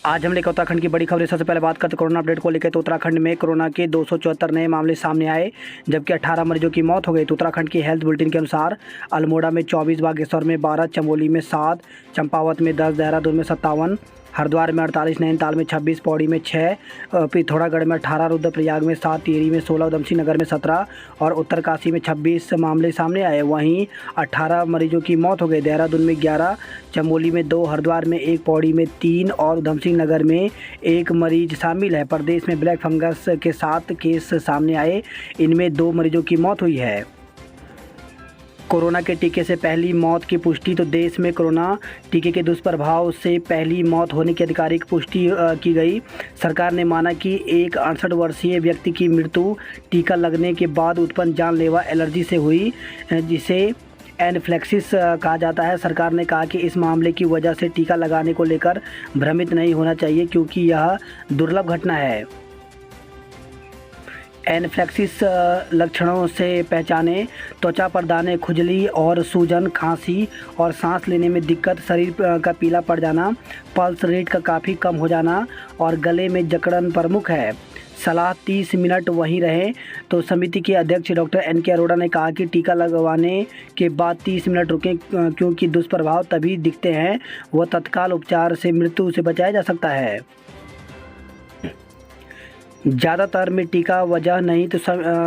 आज हम लेकर उत्तराखंड की बड़ी खबरें। सबसे पहले बात करते कोरोना अपडेट को लेकर। तो उत्तराखंड में कोरोना के 274 नए मामले सामने आए, जबकि 18 मरीजों की मौत हो गई। तो उत्तराखंड की हेल्थ बुलेटिन के अनुसार अल्मोड़ा में 24, बागेश्वर में 12, चमोली में 7, चंपावत में 10, देहरादून में 57, हरिद्वार में 48, नैनीताल में 26, पौड़ी में 6, पिथौरागढ़ में 18, रुद्रप्रयाग में 7, टिहरी में 16, उधमसिंह नगर में 17 और उत्तरकाशी में 26 मामले सामने आए। वहीं 18 मरीजों की मौत हो गई। देहरादून में 11, चमोली में 2, हरिद्वार में 1, पौड़ी में 3 और उधमसिंह नगर में 1 मरीज शामिल है। प्रदेश में ब्लैक फंगस के 7 केस सामने आए, इनमें 2 मरीजों की मौत हुई है। कोरोना के टीके से पहली मौत की पुष्टि। तो देश में कोरोना टीके के दुष्प्रभाव से पहली मौत होने की आधिकारिक पुष्टि की गई। सरकार ने माना कि एक 68 वर्षीय व्यक्ति की मृत्यु टीका लगने के बाद उत्पन्न जानलेवा एलर्जी से हुई, जिसे एनाफिलैक्सिस कहा जाता है। सरकार ने कहा कि इस मामले की वजह से टीका लगाने को लेकर भ्रमित नहीं होना चाहिए, क्योंकि यह दुर्लभ घटना है। एनाफिलैक्सिस लक्षणों से पहचाने: त्वचा पर दाने, खुजली और सूजन, खांसी और सांस लेने में दिक्कत, शरीर का पीला पड़ जाना, पल्स रेट का काफ़ी कम हो जाना और गले में जकड़न प्रमुख है। सलाह: 30 मिनट वहीं रहें। तो समिति के अध्यक्ष डॉक्टर एन.के. अरोड़ा ने कहा कि टीका लगवाने के बाद 30 मिनट रुकें, क्योंकि दुष्प्रभाव तभी दिखते हैं। वह तत्काल उपचार से मृत्यु से बचाया जा सकता है। ज़्यादातर में टीका वजह नहीं। तो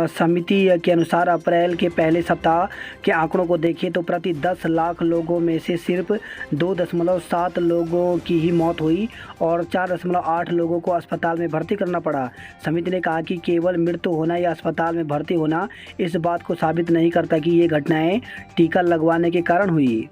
समिति के अनुसार अप्रैल के पहले सप्ताह के आंकड़ों को देखें तो प्रति 10 लाख लोगों में से सिर्फ 2.7 लोगों की ही मौत हुई और 4.8 लोगों को अस्पताल में भर्ती करना पड़ा। समिति ने कहा कि केवल मृत्यु होना या अस्पताल में भर्ती होना इस बात को साबित नहीं करता कि ये घटनाएं टीका लगवाने के कारण हुई।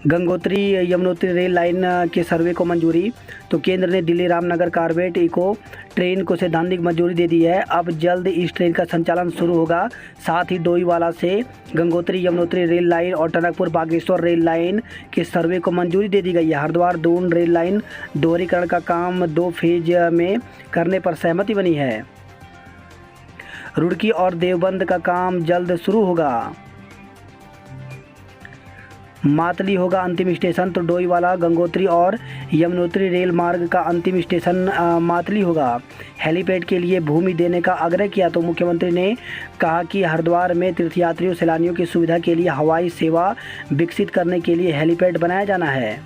गंगोत्री यमुनोत्री रेल लाइन के सर्वे को मंजूरी। तो केंद्र ने Delhi Ramnagar Corbett eco train को सैद्धांतिक मंजूरी दे दी है। अब जल्द इस ट्रेन का संचालन शुरू होगा। साथ ही डोईवाला से गंगोत्री यमुनोत्री रेल लाइन और टनकपुर बागेश्वर रेल लाइन के सर्वे को मंजूरी दे दी गई है। हरिद्वार दून रेल लाइन दोहरीकरण का काम 2 फेज में करने पर सहमति बनी है। रुड़की और देवबंद का काम जल्द शुरू होगा। मातली होगा अंतिम स्टेशन। तो डोईवाला, गंगोत्री और यमुनोत्री रेल मार्ग का अंतिम स्टेशन मातली होगा। हेलीपैड के लिए भूमि देने का आग्रह किया। तो मुख्यमंत्री ने कहा कि हरिद्वार में तीर्थयात्रियों सैलानियों की सुविधा के लिए हवाई सेवा विकसित करने के लिए हेलीपैड बनाया जाना है।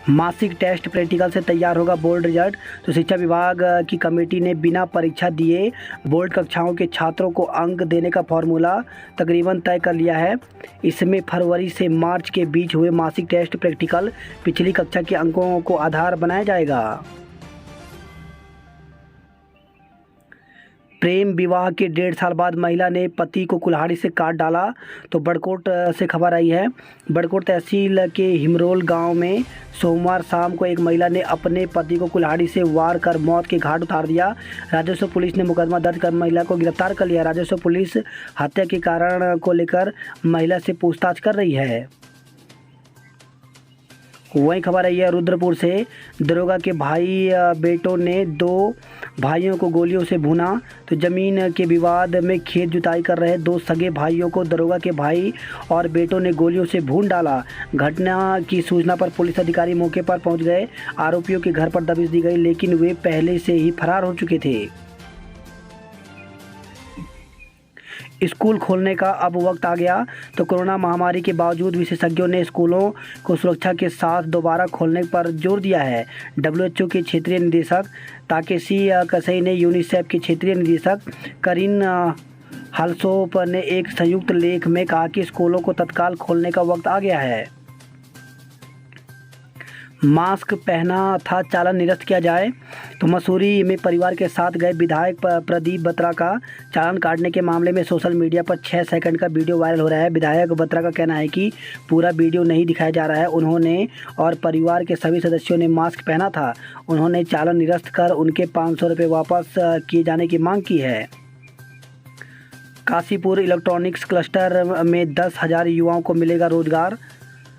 मासिक टेस्ट प्रैक्टिकल से तैयार होगा बोर्ड रिजल्ट। तो शिक्षा विभाग की कमेटी ने बिना परीक्षा दिए बोर्ड कक्षाओं के छात्रों को अंक देने का फॉर्मूला तकरीबन तय कर लिया है। इसमें फरवरी से मार्च के बीच हुए मासिक टेस्ट प्रैक्टिकल पिछली कक्षा के अंकों को आधार बनाया जाएगा। प्रेम विवाह के 1.5 साल बाद महिला ने पति को कुल्हाड़ी से काट डाला। तो बड़कोट से खबर आई है। बड़कोट तहसील के हिमरोल गांव में सोमवार शाम को एक महिला ने अपने पति को कुल्हाड़ी से वार कर मौत के घाट उतार दिया। राजस्व पुलिस ने मुकदमा दर्ज कर महिला को गिरफ्तार कर लिया। राजस्व पुलिस हत्या के कारण को लेकर महिला से पूछताछ कर रही है। वहीं खबर आई है रुद्रपुर से। दरोगा के भाई बेटों ने 2 भाइयों को गोलियों से भूना। तो जमीन के विवाद में खेत जुताई कर रहे 2 सगे भाइयों को दरोगा के भाई और बेटों ने गोलियों से भून डाला। घटना की सूचना पर पुलिस अधिकारी मौके पर पहुंच गए। आरोपियों के घर पर दबिश दी गई, लेकिन वे पहले से ही फरार हो चुके थे। स्कूल खोलने का अब वक्त आ गया। तो कोरोना महामारी के बावजूद विशेषज्ञों ने स्कूलों को सुरक्षा के साथ दोबारा खोलने पर जोर दिया है। WHO के क्षेत्रीय निदेशक ताकेशी कसई ने यूनिसेफ के क्षेत्रीय निदेशक करीन हाल्सोप ने एक संयुक्त लेख में कहा कि स्कूलों को तत्काल खोलने का वक्त आ गया है। मास्क पहना था, चालान निरस्त किया जाए। तो मसूरी में परिवार के साथ गए विधायक प्रदीप बत्रा का चालान काटने के मामले में सोशल मीडिया पर 6 सेकंड का वीडियो वायरल हो रहा है। विधायक बत्रा का कहना है कि पूरा वीडियो नहीं दिखाया जा रहा है। उन्होंने और परिवार के सभी सदस्यों ने मास्क पहना था। उन्होंने चालान निरस्त कर उनके 500 रुपये वापस किए जाने की मांग की है। काशीपुर इलेक्ट्रॉनिक्स क्लस्टर में 10,000 युवाओं को मिलेगा रोजगार।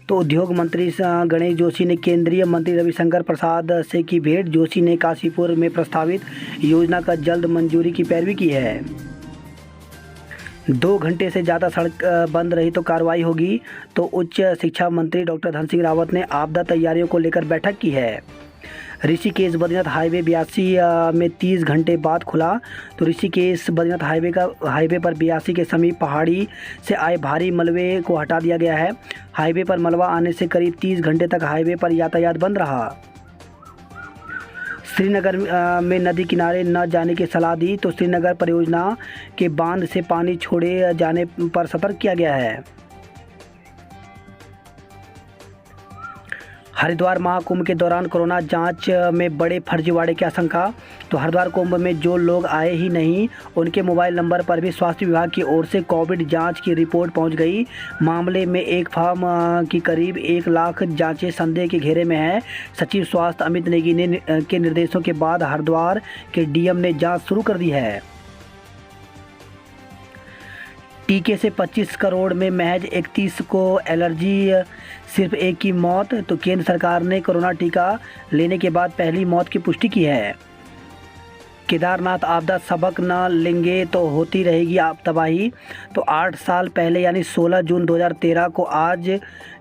तो उद्योग मंत्री गणेश जोशी ने केंद्रीय मंत्री रविशंकर प्रसाद से की भेंट। जोशी ने काशीपुर में प्रस्तावित योजना का जल्द मंजूरी की पैरवी की है। 2 घंटे से ज़्यादा सड़क बंद रही तो कार्रवाई होगी। तो उच्च शिक्षा मंत्री डॉक्टर धन सिंह रावत ने आपदा तैयारियों को लेकर बैठक की है। ऋषिकेश बद्रीनाथ हाईवे 82 में 30 घंटे बाद खुला। तो ऋषिकेश बद्रीनाथ हाईवे पर 82 के समीप पहाड़ी से आए भारी मलबे को हटा दिया गया है। हाईवे पर मलबा आने से करीब 30 घंटे तक हाईवे पर यातायात बंद रहा। श्रीनगर में नदी किनारे न जाने की सलाह दी। तो श्रीनगर परियोजना के बांध से पानी छोड़े जाने पर सतर्क किया गया है। हरिद्वार महाकुंभ के दौरान कोरोना जांच में बड़े फर्जीवाड़े की आशंका। तो हरिद्वार कुंभ में जो लोग आए ही नहीं उनके मोबाइल नंबर पर भी स्वास्थ्य विभाग की ओर से कोविड जांच की रिपोर्ट पहुंच गई। मामले में एक फर्म की करीब 1 लाख जांचें संदेह के घेरे में है। सचिव स्वास्थ्य अमित नेगी के निर्देशों के बाद हरिद्वार के डीएम ने जाँच शुरू कर दी है। टीके से 25 करोड़ में महज 31 को एलर्जी, सिर्फ एक की मौत। तो केंद्र सरकार ने कोरोना टीका लेने के बाद पहली मौत की पुष्टि की है। केदारनाथ आपदा सबक न लेंगे तो होती रहेगी आप तबाही। तो 8 साल पहले यानी 16 जून 2013 को आज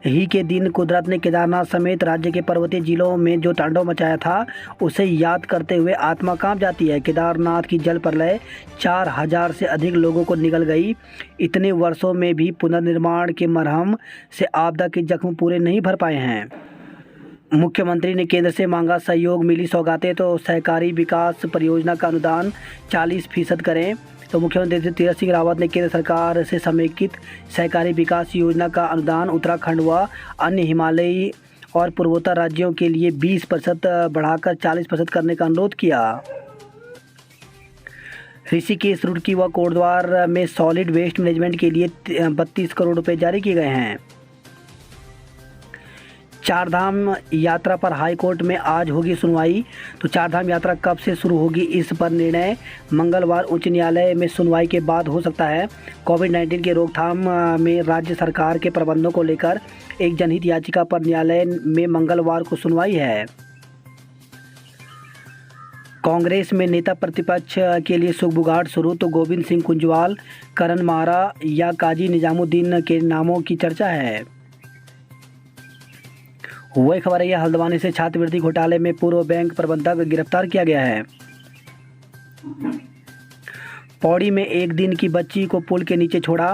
ही के दिन कुदरत ने केदारनाथ समेत राज्य के पर्वतीय जिलों में जो तांडव मचाया था उसे याद करते हुए आत्मा कांप जाती है। केदारनाथ की जल प्रलय 4000 से अधिक लोगों को निगल गई। इतने वर्षों में भी पुनर्निर्माण के मरहम से आपदा के जख्म पूरे नहीं भर पाए हैं। मुख्यमंत्री ने केंद्र से मांगा सहयोग, मिली सौगातें। तो सहकारी विकास परियोजना का अनुदान 40% करें। तो मुख्यमंत्री तीरथ सिंह रावत ने केंद्र सरकार से समेकित सहकारी विकास योजना का अनुदान उत्तराखंड व अन्य हिमालयी और पूर्वोत्तर राज्यों के लिए 20% बढ़ाकर 40% करने का अनुरोध किया। ऋषिकेश, रुड़की व कोटद्वार में सॉलिड वेस्ट मैनेजमेंट के लिए 32 करोड़ रुपए जारी किए गए हैं। चारधाम यात्रा पर हाई कोर्ट में आज होगी सुनवाई। तो चारधाम यात्रा कब से शुरू होगी इस पर निर्णय मंगलवार उच्च न्यायालय में सुनवाई के बाद हो सकता है। कोविड-19 के रोकथाम में राज्य सरकार के प्रबंधों को लेकर एक जनहित याचिका पर न्यायालय में मंगलवार को सुनवाई है। कांग्रेस में नेता प्रतिपक्ष के लिए सुगबुगाहट शुरू। तो गोविंद सिंह कुंजवाल, करण मारा या काजी निजामुद्दीन के नामों की चर्चा है। वही खबर है, यह हल्द्वानी से छात्रवृत्ति घोटाले में पूर्व बैंक प्रबंधक गिरफ्तार किया गया है। पौड़ी में 1 दिन की बच्ची को पुल के नीचे छोड़ा।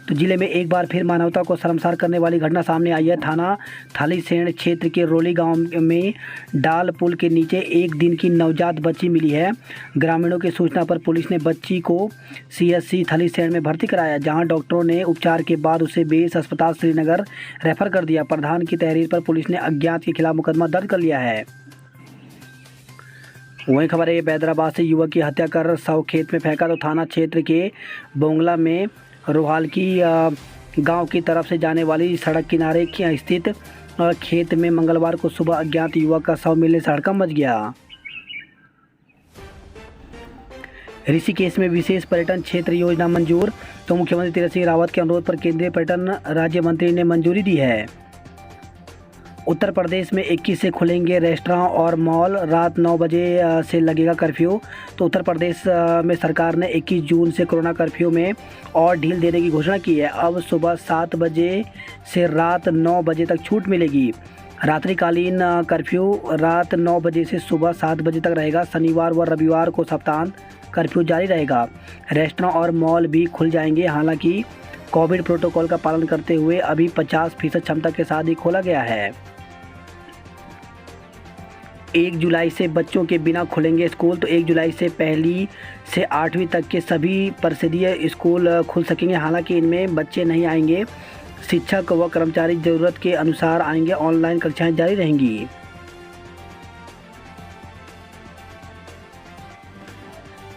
तो जिले में एक बार फिर मानवता को शर्मसार करने वाली घटना सामने आई है। थाना थालीसेण क्षेत्र के रोली गांव में डाल पुल के नीचे 1 दिन की नवजात बच्ची मिली है। ग्रामीणों की सूचना पर पुलिस ने बच्ची को सीएचसी थालीसेण में भर्ती कराया, जहां डॉक्टरों ने उपचार के बाद उसे बेस अस्पताल श्रीनगर रेफर कर दिया। प्रधान की तहरीर पर पुलिस ने अज्ञात के खिलाफ मुकदमा दर्ज कर लिया है। वही खबर है, हैदराबाद से युवक की हत्या कर शव खेत में फेंका। तो थाना क्षेत्र के बोंगला में रोहालकी गांव की तरफ से जाने वाली सड़क किनारे स्थित खेत में मंगलवार को सुबह अज्ञात युवक का शव मिलने से हड़कंप मच गया। ऋषिकेश में विशेष पर्यटन क्षेत्र योजना मंजूर। तो मुख्यमंत्री तीरथ सिंह रावत के अनुरोध पर केंद्रीय पर्यटन राज्य मंत्री ने मंजूरी दी है। उत्तर प्रदेश में 21 से खुलेंगे रेस्टोरेंट और मॉल, रात 9 बजे से लगेगा कर्फ्यू। तो उत्तर प्रदेश में सरकार ने 21 जून से कोरोना कर्फ्यू में और ढील देने की घोषणा की है। अब सुबह 7 बजे से रात 9 बजे तक छूट मिलेगी। रात्रिकालीन कर्फ्यू रात 9 बजे से सुबह 7 बजे तक रहेगा। शनिवार व रविवार को सप्ताहांत कर्फ्यू जारी रहेगा। रेस्टोरेंट और मॉल भी खुल जाएंगे, हालांकि कोविड प्रोटोकॉल का पालन करते हुए अभी 50% क्षमता के साथ ही खोला गया है। 1 जुलाई से बच्चों के बिना खुलेंगे स्कूल। तो 1 जुलाई से 1ली से 8वीं तक के सभी परिषदीय स्कूल खुल सकेंगे, हालांकि इनमें बच्चे नहीं आएंगे। शिक्षक व कर्मचारी ज़रूरत के अनुसार आएंगे। ऑनलाइन कक्षाएं जारी रहेंगी।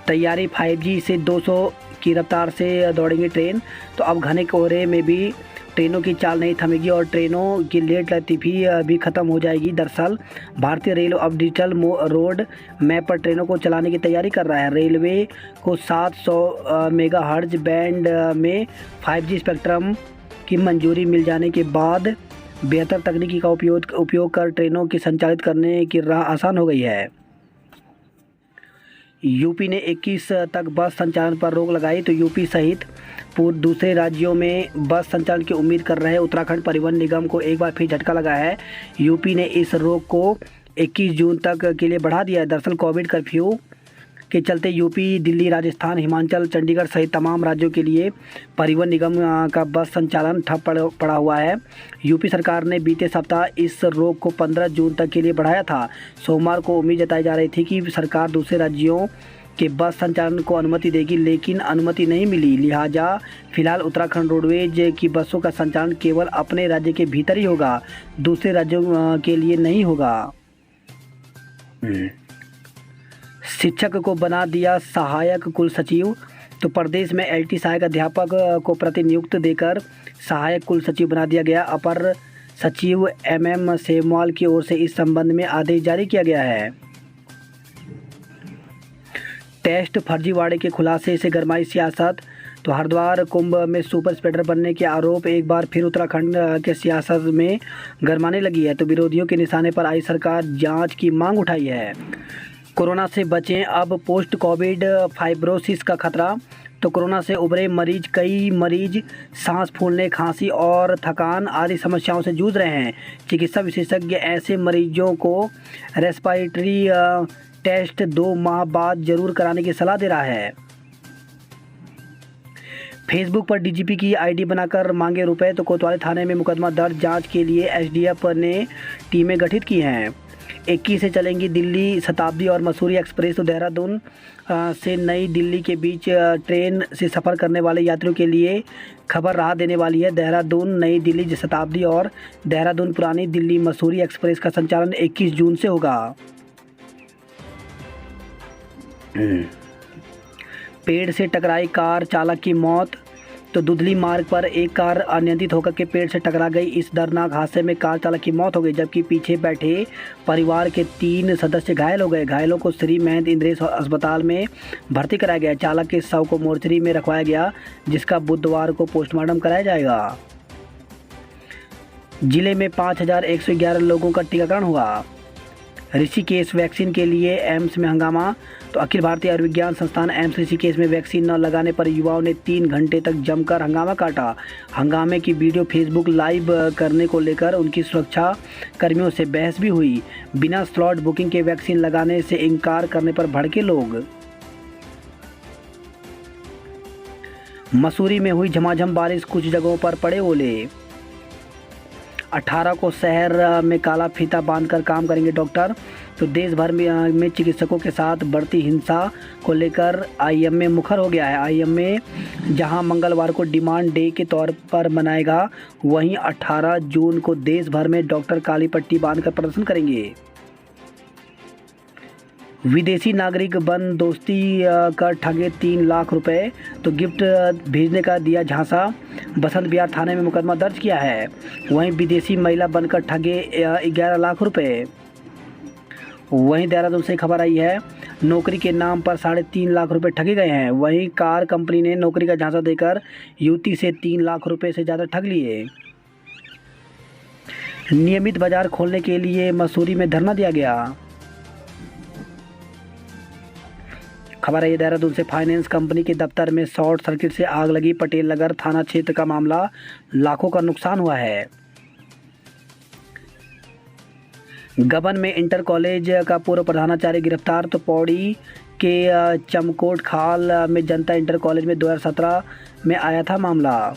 तैयारी 5G से 200 की रफ्तार से दौड़ेंगी ट्रेन। तो अब घने कोहरे में भी ट्रेनों की चाल नहीं थमेगी और ट्रेनों की लेट लतीफ़ी भी ख़त्म हो जाएगी। दरअसल भारतीय रेलवे अब डिजिटल रोड मैप पर ट्रेनों को चलाने की तैयारी कर रहा है। रेलवे को 700 मेगाहर्ट्ज़ बैंड में 5G स्पेक्ट्रम की मंजूरी मिल जाने के बाद बेहतर तकनीकी का उपयोग कर ट्रेनों की संचालित करने की राह आसान हो गई है। यूपी ने 21 तक बस संचालन पर रोक लगाई। तो यूपी सहित पूर्व दूसरे राज्यों में बस संचालन की उम्मीद कर रहे उत्तराखंड परिवहन निगम को एक बार फिर झटका लगा है। यूपी ने इस रोक को 21 जून तक के लिए बढ़ा दिया है। दरअसल कोविड कर्फ्यू के चलते यूपी, दिल्ली, राजस्थान, हिमाचल, चंडीगढ़ सहित तमाम राज्यों के लिए परिवहन निगम का बस संचालन ठप पड़ा हुआ है। यूपी सरकार ने बीते सप्ताह इस रोक को 15 जून तक के लिए बढ़ाया था। सोमवार को उम्मीद जताई जा रही थी कि सरकार दूसरे राज्यों के बस संचालन को अनुमति देगी, लेकिन अनुमति नहीं मिली। लिहाजा फिलहाल उत्तराखंड रोडवेज की बसों का संचालन केवल अपने राज्य के भीतर ही होगा, दूसरे राज्यों के लिए नहीं होगा। शिक्षक को बना दिया सहायक कुल सचिव। तो प्रदेश में एलटी सहायक अध्यापक को प्रतिनियुक्त देकर सहायक कुल सचिव बना दिया गया। अपर सचिव एमएम सेमवाल की ओर से इस संबंध में आदेश जारी किया गया है। टेस्ट फर्जीवाड़े के खुलासे से गरमाई सियासत। तो हरिद्वार कुंभ में सुपर स्प्रेडर बनने के आरोप एक बार फिर उत्तराखंड के सियासत में गरमाने लगी है। तो विरोधियों के निशाने पर आई सरकार जांच की मांग उठाई है। कोरोना से बचें, अब पोस्ट कोविड फाइब्रोसिस का खतरा। तो कोरोना से उभरे कई मरीज सांस फूलने, खांसी और थकान आदि समस्याओं से जूझ रहे हैं। चिकित्सा विशेषज्ञ ऐसे मरीजों को रेस्पिरेटरी टेस्ट 2 माह बाद जरूर कराने की सलाह दे रहा है। फेसबुक पर डीजीपी की आईडी बनाकर मांगे रुपए। तो कोतवाली थाने में मुकदमा दर्ज। जांच के लिए एसडीएफ ने टीमें गठित की हैं। 21 से चलेंगी दिल्ली शताब्दी और मसूरी एक्सप्रेस। तो देहरादून से नई दिल्ली के बीच ट्रेन से सफ़र करने वाले यात्रियों के लिए खबर राहत देने वाली है। देहरादून नई दिल्ली शताब्दी और देहरादून पुरानी दिल्ली मसूरी एक्सप्रेस का संचालन 21 जून से होगा। पेड़ से टकराई कार, चालक की मौत। तो दुधली मार्ग पर एक कार अनियंत्रित होकर के पेड़ से टकरा गई। इस दर्दनाक हादसे में कार चालक की मौत हो गई, जबकि पीछे बैठे परिवार के 3 सदस्य घायल हो गए। घायलों को श्री महेंद्र इंद्रेश अस्पताल में भर्ती कराया गया। चालक के शव को मोर्चरी में रखवाया गया, जिसका बुधवार को पोस्टमार्टम कराया जाएगा। जिले में 5111 लोगों का टीकाकरण हुआ। ऋषिकेश वैक्सीन के लिए एम्स में हंगामा। तो अखिल भारतीय आयुर्विज्ञान संस्थान एम्स ऋषिकेश में वैक्सीन न लगाने पर युवाओं ने 3 घंटे तक जमकर हंगामा काटा। हंगामे की वीडियो फेसबुक लाइव करने को लेकर उनकी सुरक्षा कर्मियों से बहस भी हुई। बिना स्लॉट बुकिंग के वैक्सीन लगाने से इनकार करने पर भड़के लोग। मसूरी में हुई झमाझम बारिश, कुछ जगहों पर पड़े ओले। 18 को शहर में काला फीता बांधकर काम करेंगे डॉक्टर। तो देश भर में चिकित्सकों के साथ बढ़ती हिंसा को लेकर आईएमए मुखर हो गया है। आईएमए जहां मंगलवार को डिमांड डे के तौर पर मनाएगा, वहीं 18 जून को देश भर में डॉक्टर काली पट्टी बांधकर प्रदर्शन करेंगे। विदेशी नागरिक बन दोस्ती कर ठगे 3 लाख रुपए। तो गिफ्ट भेजने का दिया झांसा। बसंत विहार थाने में मुकदमा दर्ज किया है। वहीं विदेशी महिला बनकर ठगे 11 लाख रुपए। वहीं देहरादून से खबर आई है, नौकरी के नाम पर 3.5 लाख रुपए ठगे गए हैं। वहीं कार कंपनी ने नौकरी का झांसा देकर युवती से 3 लाख रुपए से ज़्यादा ठग लिए। नियमित बाजार खोलने के लिए मसूरी में धरना दिया गया। खबर है देहरादून से, फाइनेंस कंपनी के दफ्तर में शॉर्ट सर्किट से आग लगी। पटेल नगर थाना क्षेत्र का मामला, लाखों का नुकसान हुआ है। गबन में इंटर कॉलेज का पूर्व प्रधानाचार्य गिरफ्तार। तो पौड़ी के चमकोट खाल में जनता इंटर कॉलेज में 2017 में आया था मामला।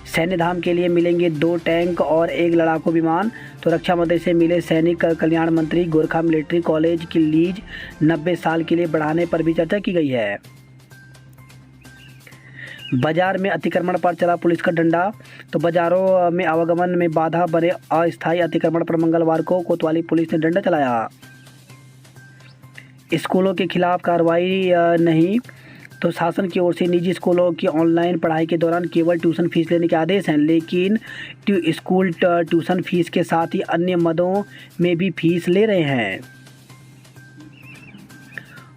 सैन्य धाम के लिए मिलेंगे 2 टैंक और 1 लड़ाकू विमान। तो रक्षा मंत्री से मिले सैनिक कल्याण मंत्री। गोरखा मिलिट्री कॉलेज की लीज 90 साल के लिए बढ़ाने पर भी चर्चा की गई है। बाजार में अतिक्रमण पर चला पुलिस का डंडा। तो बाजारों में आवागमन में बाधा बने अस्थायी अतिक्रमण पर मंगलवार को कोतवाली पुलिस ने डंडा चलाया। स्कूलों के खिलाफ कार्रवाई नहीं। तो शासन की ओर से निजी स्कूलों की ऑनलाइन पढ़ाई के दौरान केवल ट्यूशन फीस लेने के आदेश हैं, लेकिन स्कूल ट्यूशन फीस के साथ ही अन्य मदों में भी फीस ले रहे हैं।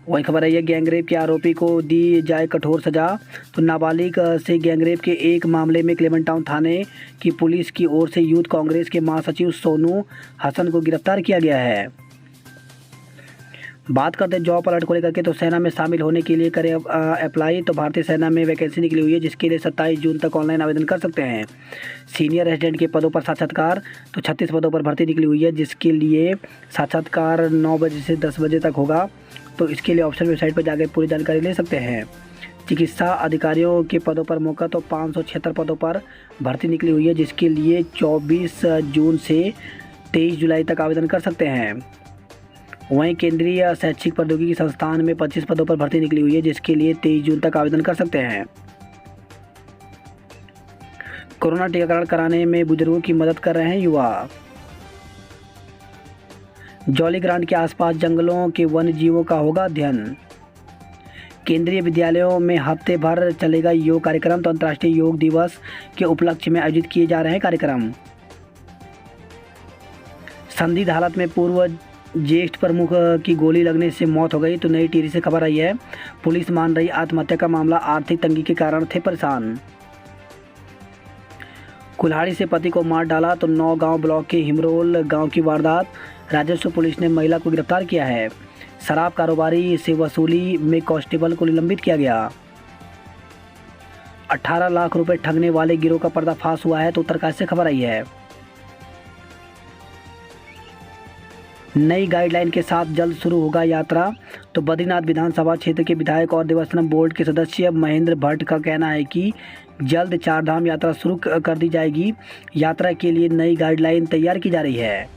वही खबर है, गैंगरेप के आरोपी को दी जाए कठोर सजा। तो नाबालिग से गैंगरेप के एक मामले में क्लेमेंट टाउन थाने की पुलिस की ओर से यूथ कांग्रेस के महासचिव सोनू हसन को गिरफ्तार किया गया है। बात करते हैं जॉब अलर्ट को लेकर के, तो सेना में शामिल होने के लिए करें अप्लाई। तो भारतीय सेना में वैकेंसी निकली हुई है जिसके लिए 27 जून तक ऑनलाइन आवेदन कर सकते हैं। सीनियर रेजिडेंट के पदों पर साक्षात्कार, तो 36 पदों पर भर्ती निकली हुई है जिसके लिए साक्षात्कार 9 बजे से 10 बजे तक होगा। तो इसके लिए ऑप्शन वेबसाइट पर जाकर पूरी जानकारी ले सकते हैं। चिकित्सा अधिकारियों के पदों पर मौका, तो 576 पदों पर भर्ती निकली हुई है जिसके लिए 24 जून से 23 जुलाई तक आवेदन कर सकते हैं। वहीं केंद्रीय शैक्षिक प्रौद्योगिकी संस्थान में 25 पदों पर भर्ती निकली हुई है जिसके लिए 23 जून तक आवेदन कर सकते हैं। कोरोना टीकाकरण कराने में बुजुर्गों की मदद कर रहे हैं युवा। जौलीग्रांट के आसपास जंगलों के वन्य जीवों का होगा अध्ययन। केंद्रीय विद्यालयों में हफ्ते भर चलेगा योग कार्यक्रम, तो अंतर्राष्ट्रीय योग दिवस के उपलक्ष्य में आयोजित किए जा रहे हैं कार्यक्रम। संदिग्ध हालत में पूर्व ज्येष्ठ प्रमुख की गोली लगने से मौत हो गई, तो नई टिहरी से खबर आई है। पुलिस मान रही आत्महत्या का मामला आर्थिक तंगी के कारण थे परेशान। कुल्हाड़ी से पति को मार डाला, तो नौगांव ब्लॉक के हिमरोल गांव की वारदात। राजस्व पुलिस ने महिला को गिरफ्तार किया है। शराब कारोबारी से वसूली में कांस्टेबल को निलंबित किया गया। 18 लाख रुपए ठगने वाले गिरोह का पर्दाफाश हुआ है, तो उत्तरकाशी से खबर आई है। नई गाइडलाइन के साथ जल्द शुरू होगा यात्रा, तो बद्रीनाथ विधानसभा क्षेत्र के विधायक और देवस्थानम बोर्ड के सदस्य महेंद्र भट्ट का कहना है कि जल्द चारधाम यात्रा शुरू कर दी जाएगी। यात्रा के लिए नई गाइडलाइन तैयार की जा रही है।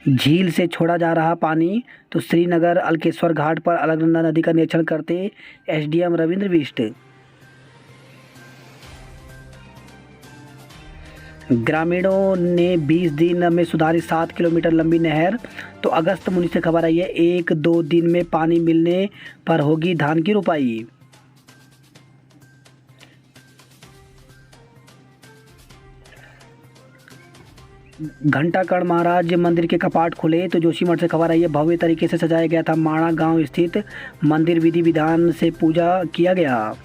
झील से छोड़ा जा रहा पानी, तो श्रीनगर अलकेश्वर घाट पर अलकनंदा नदी का निरीक्षण करते एसडीएम रविंद्र बिष्ट। ग्रामीणों ने 20 दिन में सुधारी 7 किलोमीटर लंबी नहर, तो अगस्त मुनि से खबर आई है 1-2 दिन में पानी मिलने पर होगी धान की रोपाई। घंटाकर्ण महाराज मंदिर के कपाट खुले, तो जोशीमठ से खबर आई है भव्य तरीके से सजाया गया था माणा गांव स्थित मंदिर, विधि विधान से पूजा किया गया।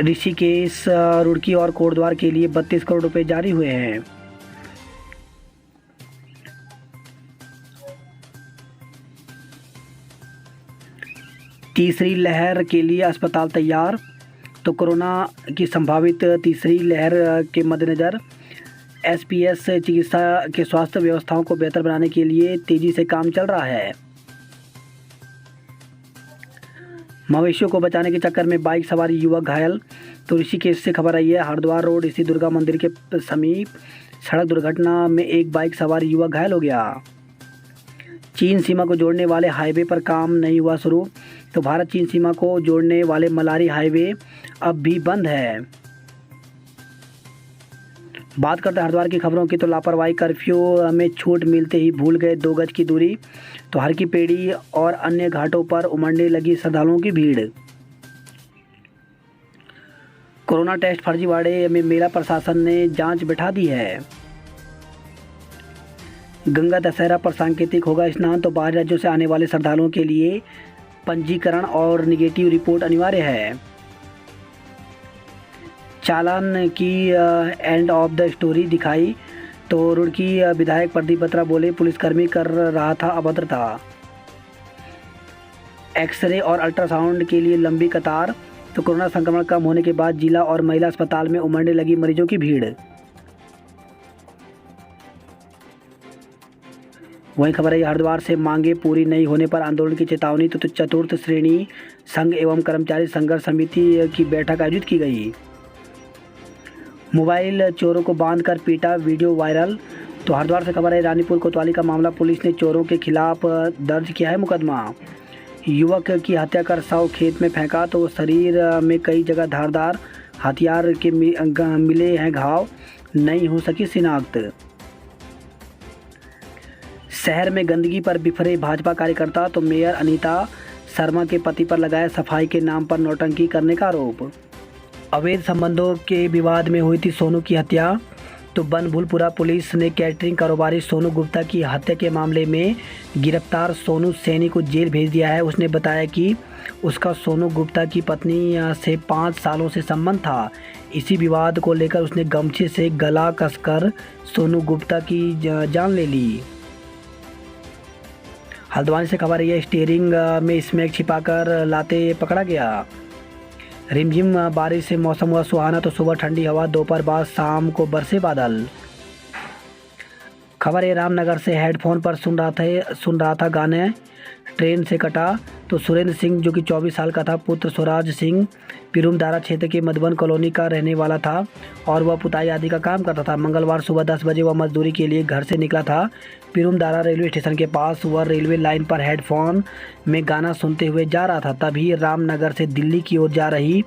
ऋषिकेश, रुड़की और कोटद्वार के लिए 32 करोड़ रुपए जारी हुए हैं। तीसरी लहर के लिए अस्पताल तैयार, तो कोरोना की संभावित तीसरी लहर के मद्देनज़र एसपीएस चिकित्सा के स्वास्थ्य व्यवस्थाओं को बेहतर बनाने के लिए तेजी से काम चल रहा है। मवेशियों को बचाने के चक्कर में बाइक सवार युवक घायल, तो ऋषिकेश से खबर आई है हरिद्वार रोड स्थित दुर्गा मंदिर के समीप सड़क दुर्घटना में एक बाइक सवार युवक घायल हो गया। चीन सीमा को जोड़ने वाले हाईवे पर काम नहीं हुआ शुरू, तो भारत चीन सीमा को जोड़ने वाले मलारी हाईवे अब भी बंद है। बात करते हैं हरिद्वार की खबरों की, तो लापरवाही कर्फ्यू में छूट मिलते ही भूल गए 2 गज की दूरी, तो हर की पेड़ी और अन्य घाटों पर उमड़ने लगी श्रद्धालुओं की भीड़। कोरोना टेस्ट फर्जीवाड़े में मेला प्रशासन ने जांच बिठा दी है। गंगा दशहरा पर सांकेतिक होगा स्नान, तो बाहर राज्यों से आने वाले श्रद्धालुओं के लिए पंजीकरण और निगेटिव रिपोर्ट अनिवार्य है। चालान की एंड ऑफ द स्टोरी दिखाई, तो रुड़की विधायक प्रदीप बत्रा बोले पुलिसकर्मी कर रहा था अभद्रता। एक्सरे और अल्ट्रासाउंड के लिए लंबी कतार, तो कोरोना संक्रमण कम होने के बाद जिला और महिला अस्पताल में उमड़ने लगी मरीजों की भीड़। वहीं खबर है हरिद्वार से मांगे पूरी नहीं होने पर आंदोलन की चेतावनी, तो चतुर्थ श्रेणी संघ एवं कर्मचारी संघर्ष समिति की बैठक आयोजित की गई। मोबाइल चोरों को बांधकर पीटा, वीडियो वायरल, तो हरिद्वार से खबर है रानीपुर कोतवाली का मामला, पुलिस ने चोरों के खिलाफ दर्ज किया है मुकदमा। युवक की हत्या कर शव खेत में फेंका, तो शरीर में कई जगह धारदार हथियार के मिले हैं घाव, नहीं हो सकी शिनाख्त। शहर में गंदगी पर बिफरे भाजपा कार्यकर्ता, तो मेयर अनीता शर्मा के पति पर लगाया सफाई के नाम पर नौटंकी करने का आरोप। अवैध संबंधों के विवाद में हुई थी सोनू की हत्या, तो बनभूलपुरा पुलिस ने कैटरिंग कारोबारी सोनू गुप्ता की हत्या के मामले में गिरफ्तार सोनू सैनी को जेल भेज दिया है। उसने बताया कि उसका सोनू गुप्ता की पत्नी से 5 सालों से संबंध था। इसी विवाद को लेकर उसने गमछे से गला कसकर सोनू गुप्ता की जान ले ली। हल्द्वानी से खबर है, स्टीयरिंग में स्मैक छिपाकर लाते पकड़ा गया। रिमझिम बारिश से मौसम हुआ सुहाना, तो सुबह ठंडी हवा, दोपहर बाद शाम को बरसे बादल। खबर है, रामनगर से हेडफोन पर सुन रहा था गाने, ट्रेन से कटा। तो सुरेंद्र सिंह जो कि 24 साल का था, पुत्र स्वराज सिंह पिरुमदारा क्षेत्र के मधुबन कॉलोनी का रहने वाला था और वह पुताई आदि का काम करता था। मंगलवार सुबह 10 बजे वह मजदूरी के लिए घर से निकला था। पिरुमदारा रेलवे स्टेशन के पास वह रेलवे लाइन पर हेडफोन में गाना सुनते हुए जा रहा था। तभी रामनगर से दिल्ली की ओर जा रही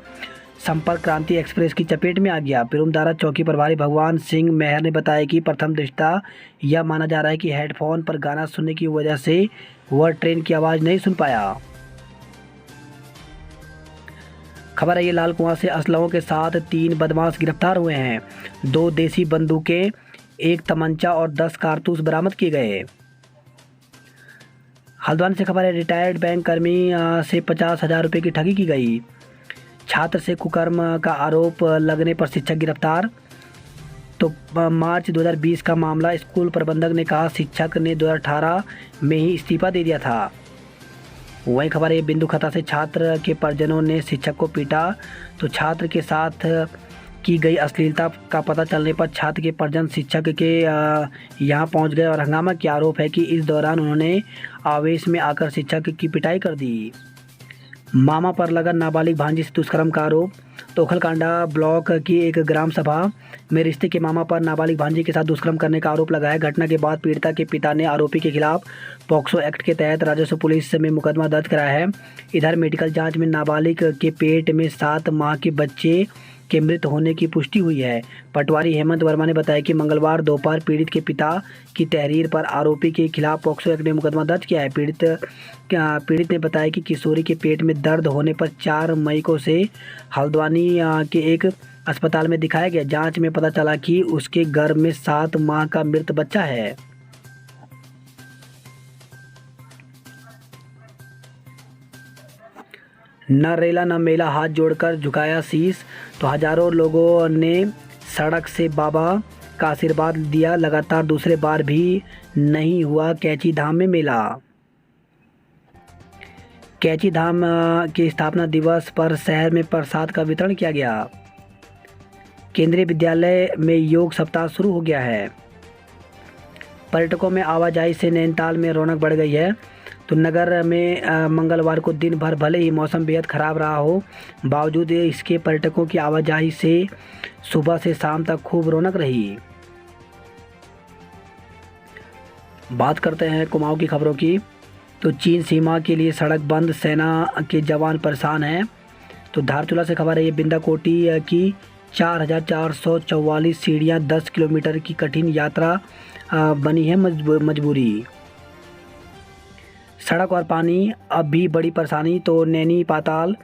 संपर्क क्रांति एक्सप्रेस की चपेट में आ गया। पिरुमदारा चौकी प्रभारी भगवान सिंह मेहर ने बताया कि प्रथम दृष्टया यह माना जा रहा है कि हेडफोन पर गाना सुनने की वजह से वह ट्रेन की आवाज़ नहीं सुन पाया। खबर है, ये लाल कुआं से असलहों के साथ 3 बदमाश गिरफ्तार हुए हैं। 2 देसी बंदूकें, 1 तमंचा और 10 कारतूस बरामद किए गए। हल्द्वानी से खबर है, रिटायर्ड बैंक कर्मी से 50,000 रुपये की ठगी की गई। छात्र से कुकर्म का आरोप लगने पर शिक्षक गिरफ्तार। तो मार्च 2020 का मामला, स्कूल प्रबंधक ने कहा शिक्षक ने 2018 में ही इस्तीफा दे दिया था। वहीं खबर है, बिंदु खता से छात्र के परिजनों ने शिक्षक को पीटा। तो छात्र के साथ की गई अश्लीलता का पता चलने पर छात्र के परिजन शिक्षक के यहां पहुंच गए और हंगामा किया। आरोप है कि इस दौरान उन्होंने आवेश में आकर शिक्षक की पिटाई कर दी। मामा पर लगा नाबालिग भांजी से दुष्कर्म का आरोप। तो ओखलकांडा ब्लॉक की एक ग्राम सभा में रिश्ते के मामा पर नाबालिग भांजी के साथ दुष्कर्म करने का आरोप लगाया। घटना के बाद पीड़िता के पिता ने आरोपी के खिलाफ पॉक्सो एक्ट के तहत राजस्व पुलिस में मुकदमा दर्ज कराया है। इधर मेडिकल जांच में नाबालिग के पेट में 7 माह के बच्चे के मृत होने की पुष्टि हुई है। पटवारी हेमंत वर्मा ने बताया कि मंगलवार दोपहर पीड़ित के पिता की तहरीर पर आरोपी के खिलाफ पॉक्सो एक्ट में मुकदमा दर्ज किया है। पीड़ित ने बताया कि किशोरी के पेट में दर्द होने पर 4 मई को से हल्द्वानी के एक अस्पताल में दिखाया गया। जांच में पता चला कि उसके गर्भ में 7 माह का मृत बच्चा है। न रेला न मेला, हाथ जोड़कर झुकाया शीश। तो हजारों लोगों ने सड़क से बाबा का आशीर्वाद दिया। लगातार दूसरे बार भी नहीं हुआ कैची धाम में मेला। कैची धाम के स्थापना दिवस पर शहर में प्रसाद का वितरण किया गया। केंद्रीय विद्यालय में योग सप्ताह शुरू हो गया है। पर्यटकों में आवाजाही से नैनीताल में रौनक बढ़ गई है। तो नगर में मंगलवार को दिन भर भले ही मौसम बेहद ख़राब रहा हो, बावजूद इसके पर्यटकों की आवाजाही से सुबह से शाम तक खूब रौनक रही। बात करते हैं कुमाऊं की खबरों की। तो चीन सीमा के लिए सड़क बंद, सेना के जवान परेशान हैं। तो धारचूला से खबर है, ये बिंदाकोटी की 4,444 सीढ़ियाँ, 10 किलोमीटर की कठिन यात्रा बनी है मजबूरी। सड़क और पानी अब भी बड़ी परेशानी। तो नैनी पाताल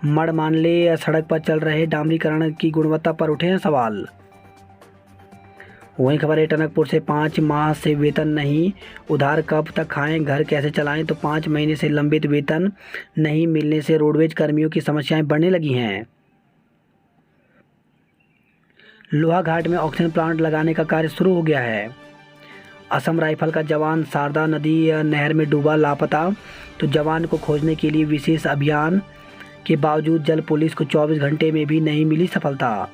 मड़मानले सड़क पर चल रहे डामरीकरण की गुणवत्ता पर उठे हैं सवाल। वहीं खबर है, टनकपुर से 5 माह से वेतन नहीं, उधार कब तक खाएं, घर कैसे चलाएं। तो 5 महीने से लंबित वेतन नहीं मिलने से रोडवेज कर्मियों की समस्याएं बढ़ने लगी हैं। लोहाघाट में ऑक्सीजन प्लांट लगाने का कार्य शुरू हो गया है। असम राइफल का जवान शारदा नदी नहर में डूबा, लापता। तो जवान को खोजने के लिए विशेष अभियान के बावजूद जल पुलिस को 24 घंटे में भी नहीं मिली सफलता।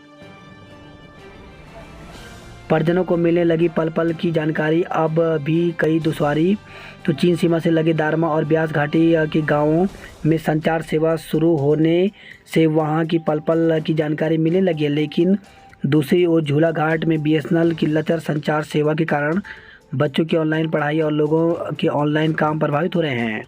परिजनों को मिलने लगी पल पल की जानकारी, अब भी कई दुश्वारी। तो चीन सीमा से लगे दारमा और ब्यास घाटी के गांवों में संचार सेवा शुरू होने से वहां की पल पल की जानकारी मिलने लगी है। लेकिन दूसरी ओर झूला घाट में BSNL की लचर संचार सेवा के कारण बच्चों की ऑनलाइन पढ़ाई और लोगों के ऑनलाइन काम प्रभावित हो रहे हैं।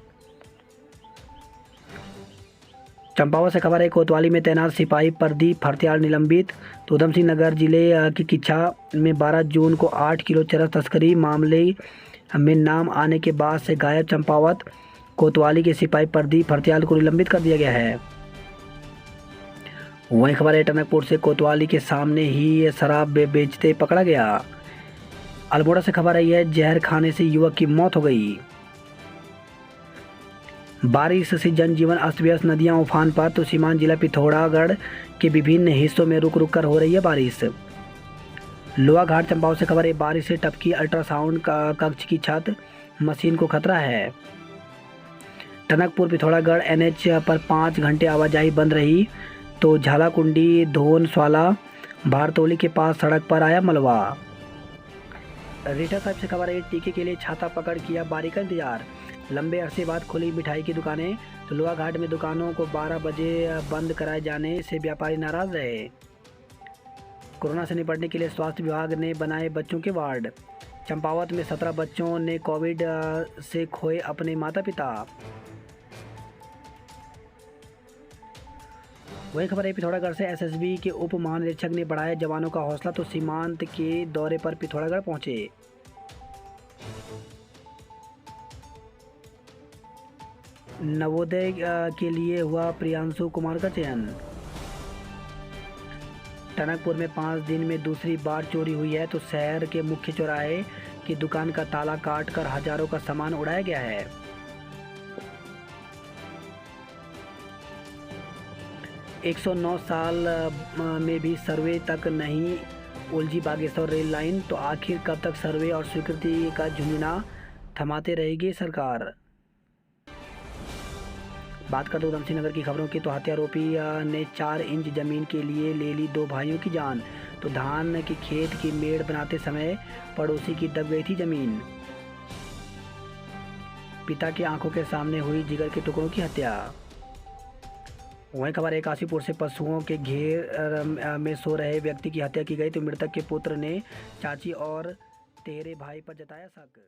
चंपावत से खबर है, कोतवाली में तैनात सिपाही प्रदीप फरत्याल निलंबित। तो उधम सिंह नगर जिले की किच्छा में 12 जून को 8 किलो चरस तस्करी मामले में नाम आने के बाद से गायब चंपावत कोतवाली के सिपाही प्रदीप फरत्याल को निलंबित कर दिया गया है। वहीं खबर है टनकपुर से कोतवाली के सामने ही ये शराब बेचते पकड़ा गया। अल्मोड़ा से खबर आई है जहर खाने से युवक की मौत हो गई। बारिश से जनजीवन अस्त व्यस्त, नदियां उफान पर तो सीमांत जिला पिथौरागढ़ के विभिन्न हिस्सों में रुक रुक कर हो रही है बारिश। लोहा घाट चंपावत से खबर है बारिश से टपकी अल्ट्रासाउंड कक्ष की छत, मशीन को खतरा है। टनकपुर पिथौरागढ़ एनएच पर 5 घंटे आवाजाही बंद रही तो झालाकुंडी धोनस्वाला भारतोली के पास सड़क पर आया मलबा। रीटा साहब से खबर है टीके के लिए छाता पकड़ किया बारी का इंतजार। लंबे अरसे बाद खुली मिठाई की दुकानें तो लोहा घाट में दुकानों को 12 बजे बंद कराए जाने से व्यापारी नाराज रहे। कोरोना से निपटने के लिए स्वास्थ्य विभाग ने बनाए बच्चों के वार्ड। चंपावत में 17 बच्चों ने कोविड से खोए अपने माता पिता। वही खबर है पिथौरागढ़ से एसएसबी के उप महानिरीक्षक ने बढ़ाया जवानों का हौसला तो सीमांत के दौरे पर पिथौरागढ़ पहुंचे। नवोदय के लिए हुआ प्रियांशु कुमार का चयन। टनकपुर में 5 दिन में दूसरी बार चोरी हुई है तो शहर के मुख्य चौराहे की दुकान का ताला काट कर हजारों का सामान उड़ाया गया है। 109 साल में भी सर्वे तक नहीं उलझी बागेश्वर रेल लाइन तो आखिर कब तक सर्वे और स्वीकृति का झुंझुना थमाते रहेगी सरकार। बात कर दो उधमसिंह नगर की खबरों की तो हत्यारोपी ने 4 इंच जमीन के लिए ले ली 2 भाइयों की जान तो धान के खेत की मेड़ बनाते समय पड़ोसी की दब गई थी जमीन। पिता की आंखों के सामने हुई जिगर के टुकड़ों की हत्या। वहीं खबर है काशीपुर से पशुओं के घेर में सो रहे व्यक्ति की हत्या की गई तो मृतक के पुत्र ने चाची और तेरे भाई पर जताया शक।